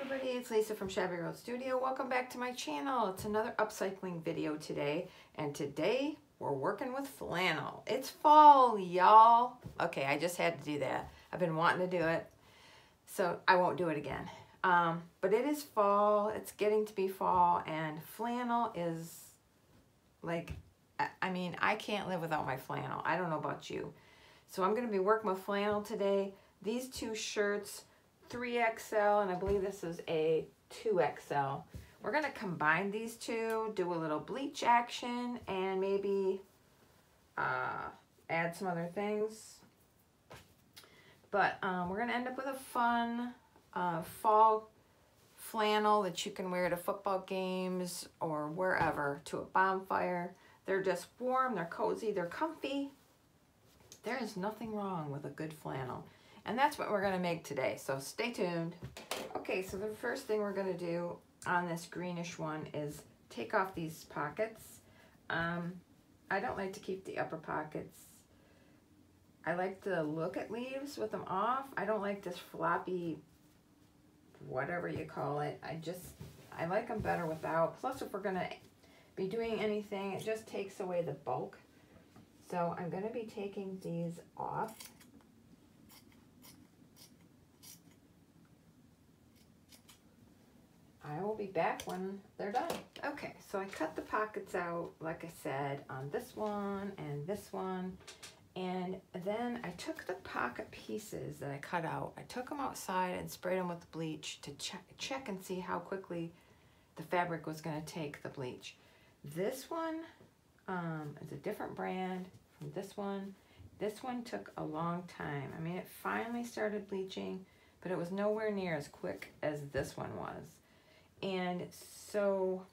everybody, it's Lisa from Shabby Road Studio. Welcome back to my channel. It's another upcycling video today, and today we're working with flannel. It's fall, y'all. Okay, I just had to do that. I've been wanting to do it, so I won't do it again. But it is fall, it's getting to be fall, and flannel is like, I mean, I can't live without my flannel. I don't know about you. So I'm gonna be working with flannel today. These two shirts, 3XL, and I believe this is a 2XL. We're gonna combine these two, do a little bleach action, and maybe add some other things. But we're gonna end up with a fun fall flannel that you can wear to football games or wherever, to a bonfire. They're just warm, they're cozy, they're comfy. There is nothing wrong with a good flannel. And that's what we're gonna make today, so stay tuned. Okay, so the first thing we're gonna do on this greenish one is take off these pockets. I don't like to keep the upper pockets. I like to look at leaves with them off. I don't like this floppy, whatever you call it. I like them better without. Plus, if we're gonna be doing anything, it just takes away the bulk. So I'm gonna be taking these off. I will be back when they're done. Okay, so I cut the pockets out, like I said, on this one and this one. And then I took the pocket pieces that I cut out, I took them outside and sprayed them with bleach to check and see how quickly the fabric was gonna take the bleach. This one is a different brand from this one. This one took a long time. I mean, it finally started bleaching, but it was nowhere near as quick as this one was. And so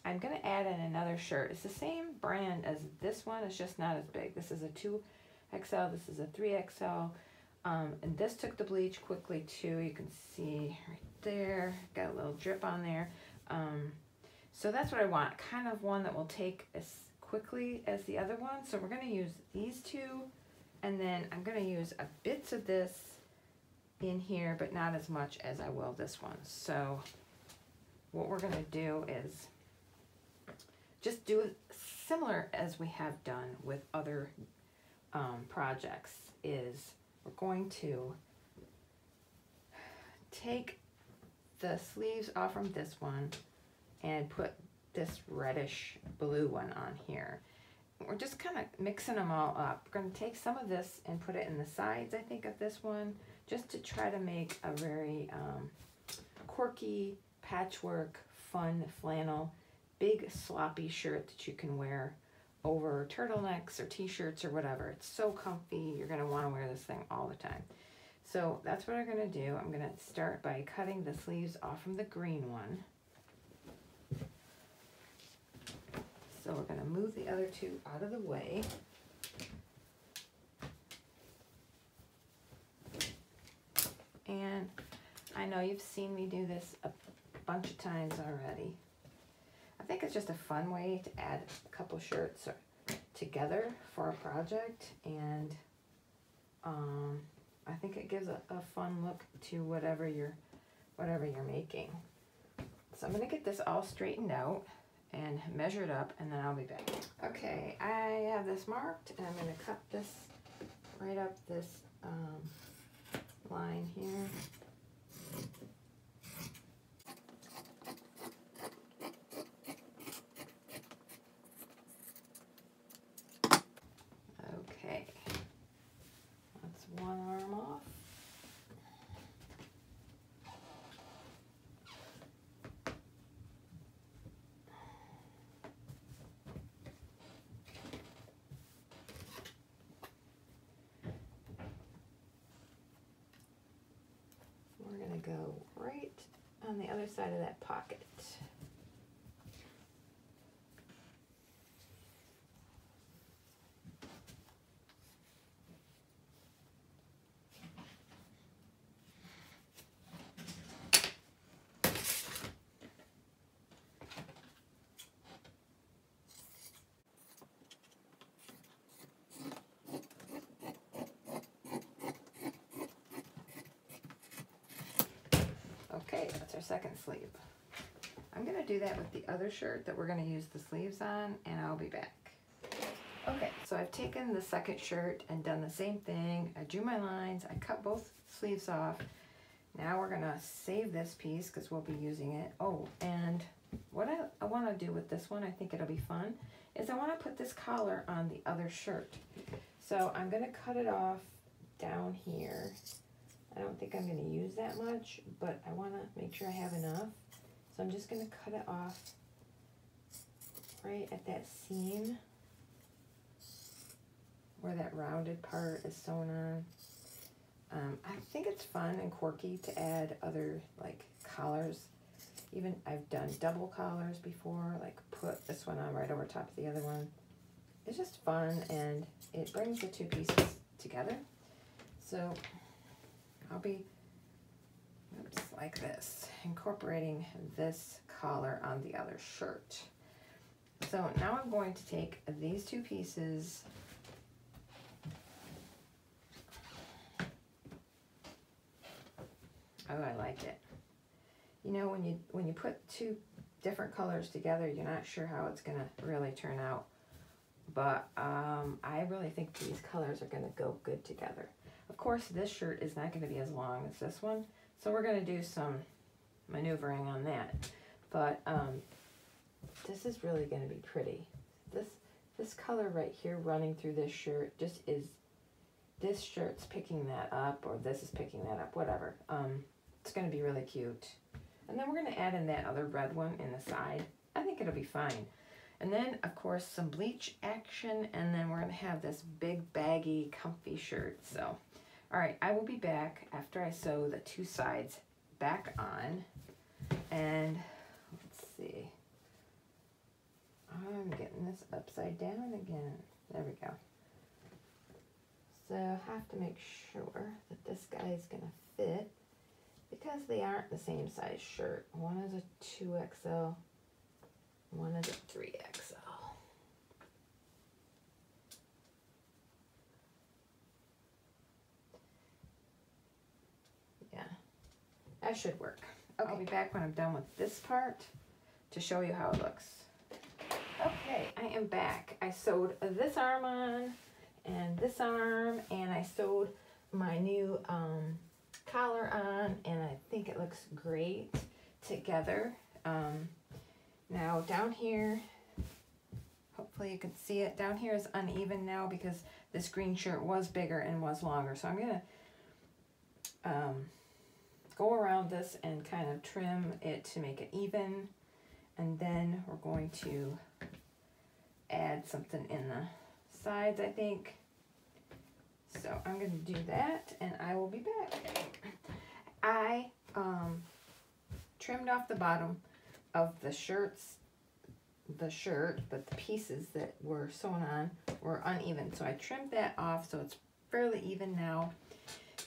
I'm gonna add in another shirt. It's the same brand as this one, it's just not as big. This is a 2XL, this is a 3XL. And this took the bleach quickly too. You can see right there, got a little drip on there. So that's what I want, kind of one that will take as quickly as the other one. So we're gonna use these two, and then I'm gonna use a bits of this in here, but not as much as I will this one. So what we're gonna do is just do it similar as we have done with other projects, is we're going to take the sleeves off from this one and put this reddish blue one on here. We're just kind of mixing them all up. We're going to take some of this and put it in the sides, I think, of this one, just to try to make a very quirky, patchwork, fun flannel, big sloppy shirt that you can wear over turtlenecks or t-shirts or whatever. It's so comfy, you're going to want to wear this thing all the time. So that's what I'm going to do. I'm going to start by cutting the sleeves off from the green one. So we're going to move the other two out of the way. And I know you've seen me do this a bunch of times already. I think it's just a fun way to add a couple shirts together for a project, and I think it gives a fun look to whatever you're making. So I'm going to get this all straightened out and measure it up, and then I'll be back. Okay, I have this marked, and I'm going to cut this right up this line here. Okay, that's one arm off. We're going to go right on the other side of that pocket. Okay, that's our second sleeve. I'm gonna do that with the other shirt that we're gonna use the sleeves on, and I'll be back. Okay, so I've taken the second shirt and done the same thing. I drew my lines, I cut both sleeves off. Now we're gonna save this piece because we'll be using it. Oh, and what I wanna do with this one, I think it'll be fun, is I wanna put this collar on the other shirt. So I'm gonna cut it off down here. I don't think I'm gonna use that much, but I wanna make sure I have enough. So I'm just gonna cut it off right at that seam where that rounded part is sewn on. I think it's fun and quirky to add other like collars. Even I've done double collars before, like put this one on right over top of the other one. It's just fun and it brings the two pieces together. So I'll be, oops, like this, incorporating this collar on the other shirt. So now I'm going to take these two pieces Oh, I like it. You know, when you put two different colors together, you're not sure how it's gonna really turn out. But I really think these colors are gonna go good together. Of course, this shirt is not gonna be as long as this one, so we're gonna do some maneuvering on that. But this is really gonna be pretty. This color right here running through this shirt just is, this shirt's picking that up, or this is picking that up, whatever. It's gonna be really cute. And then we're gonna add in that other red one in the side. I think it'll be fine. And then, of course, some bleach action, and then we're gonna have this big, baggy, comfy shirt. So, all right, I will be back after I sew the two sides back on. And let's see. I'm getting this upside down again. There we go. So I have to make sure that this guy is gonna fit, because they aren't the same size shirt. One is a 2XL, one is a 3XL. Yeah, that should work. Okay. I'll be back when I'm done with this part to show you how it looks. Okay, I am back. I sewed this arm on and this arm, and I sewed my new collar on, and I think it looks great together. Now down here, hopefully you can see it, down here is uneven now because this green shirt was bigger and was longer. So I'm gonna go around this and kind of trim it to make it even, and then we're going to add something in the sides, I think. So I'm going to do that, and I will be back. I trimmed off the bottom of the shirt, but the pieces that were sewn on were uneven. So I trimmed that off so it's fairly even now.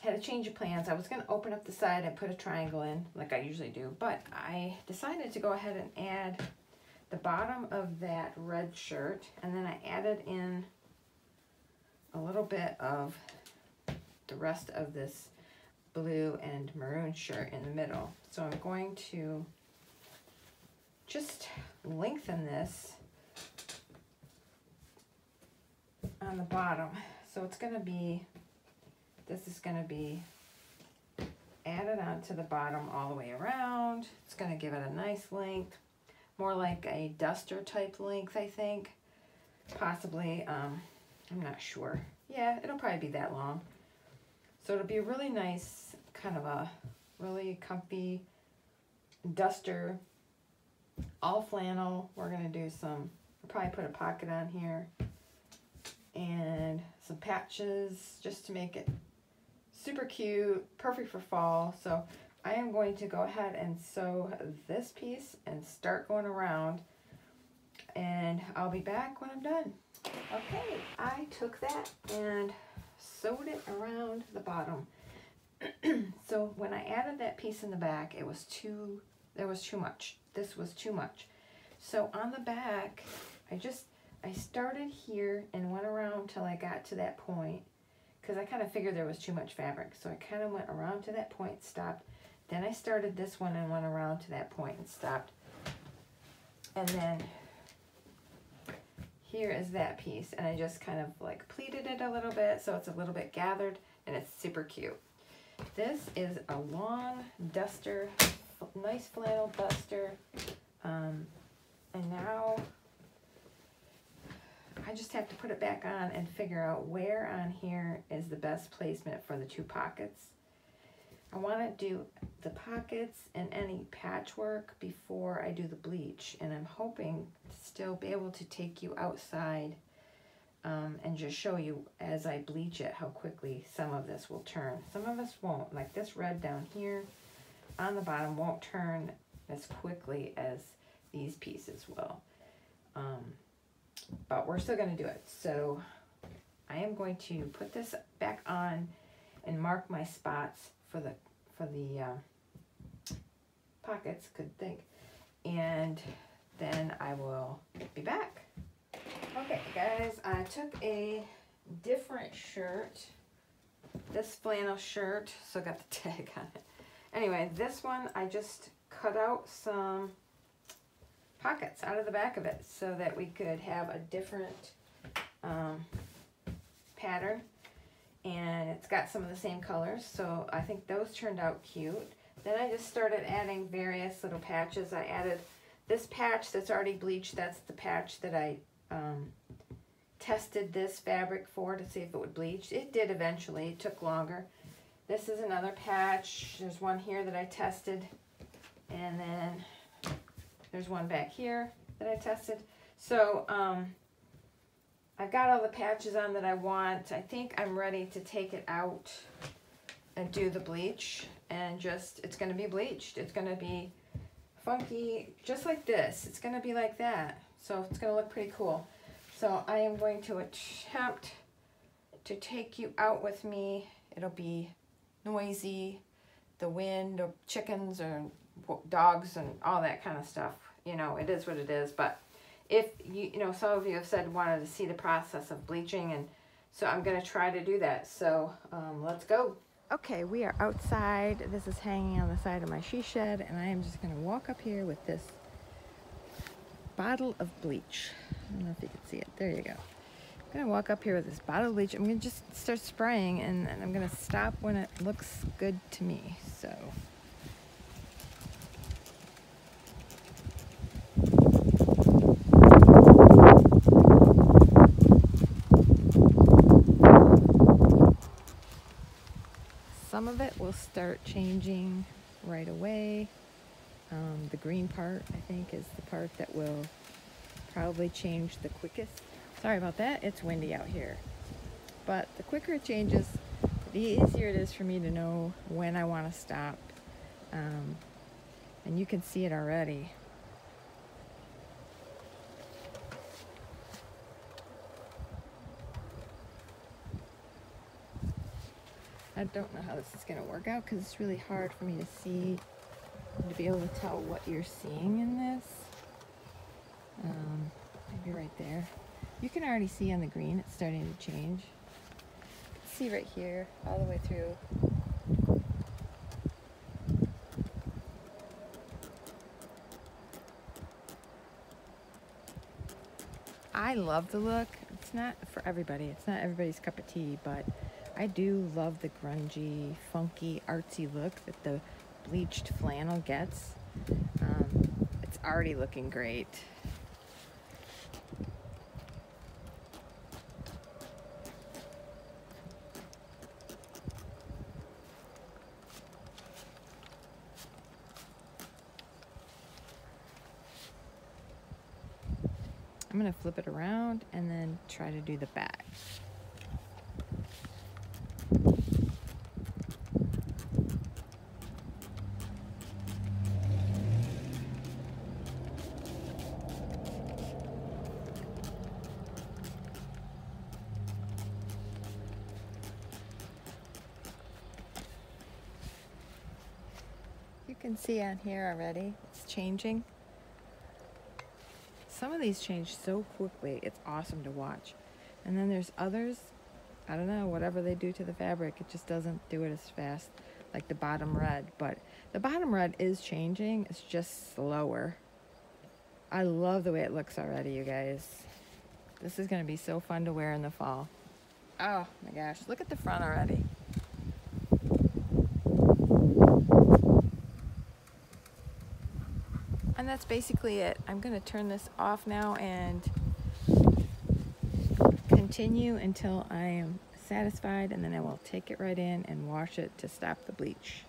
Had a change of plans. I was going to open up the side and put a triangle in like I usually do, but I decided to go ahead and add the bottom of that red shirt, and then I added in a little bit of the rest of this blue and maroon shirt in the middle. So I'm going to just lengthen this on the bottom. So it's going to be, this is going to be added onto the bottom all the way around. It's going to give it a nice length, more like a duster type length, I think. Possibly, I'm not sure. Yeah, it'll probably be that long. So it'll be a really nice, kind of a really comfy duster, all flannel. We're gonna do some, we'll probably put a pocket on here and some patches just to make it super cute, perfect for fall. So I am going to go ahead and sew this piece and start going around, and I'll be back when I'm done. Okay, I took that and sewed it around the bottom. So when I added that piece in the back, it was there was too much. This was too much. So on the back, I started here and went around till I got to that point, because I kind of figured there was too much fabric. So I kind of went around to that point, stopped, Then I started this one and went around to that point and stopped. And then here is that piece, and I just kind of like pleated it a little bit so it's a little bit gathered, and it's super cute. This is a long duster, nice flannel duster, and now I just have to put it back on and figure out where on here is the best placement for the two pockets. I want to do the pockets and any patchwork before I do the bleach, and I'm hoping to still be able to take you outside and just show you as I bleach it how quickly some of this will turn. Some of this won't, like this red down here on the bottom won't turn as quickly as these pieces will. But we're still going to do it. So I am going to put this back on and mark my spots for the pockets, could think, and then I will be back. Okay guys, I took a different shirt, this flannel shirt, so I got the tag on it. Anyway, this one I just cut out some pockets out of the back of it so that we could have a different pattern, and it's got some of the same colors, so I think those turned out cute. Then I just started adding various little patches. I added this patch that's already bleached. That's the patch that I tested this fabric for to see if it would bleach. It did eventually. It took longer. This is another patch. There's one here that I tested, and then there's one back here that I tested. So I've got all the patches on that I want. I think I'm ready to take it out and do the bleach, and just, it's going to be bleached. It's going to be funky, just like this. It's going to be like that. So it's going to look pretty cool. So I am going to attempt to take you out with me. It'll be noisy, the wind, or chickens, or dogs, and all that kind of stuff. You know, it is what it is. But if you know, some of you have said wanted to see the process of bleaching, and so I'm going to try to do that. So let's go. Okay, we are outside. This is hanging on the side of my she shed, and I am just going to walk up here with this bottle of bleach. I don't know if you can see it. There you go. I'm going to walk up here with this bottle of bleach. I'm going to just start spraying, and I'm going to stop when it looks good to me. So some of it will start changing right away. The green part, I think, is the part that will probably change the quickest. Sorry about that, it's windy out here. But the quicker it changes, the easier it is for me to know when I want to stop. And you can see it already. I don't know how this is going to work out because it's really hard for me to see, to be able to tell what you're seeing in this. Maybe right there. You can already see on the green it's starting to change. See right here, all the way through. I love the look. It's not for everybody. It's not everybody's cup of tea, but I do love the grungy, funky, artsy look that the bleached flannel gets. It's already looking great. I'm going to flip it around and then try to do the back. You can see on here already, it's changing. Some of these change so quickly, it's awesome to watch. And then there's others, I don't know, whatever they do to the fabric, it just doesn't do it as fast. like the bottom red, but the bottom red is changing. It's just slower. I love the way it looks already, you guys. This is going to be so fun to wear in the fall. Oh my gosh, look at the front already. And that's basically it. I'm going to turn this off now and continue until I am satisfied, and then I will take it right in and wash it to stop the bleach.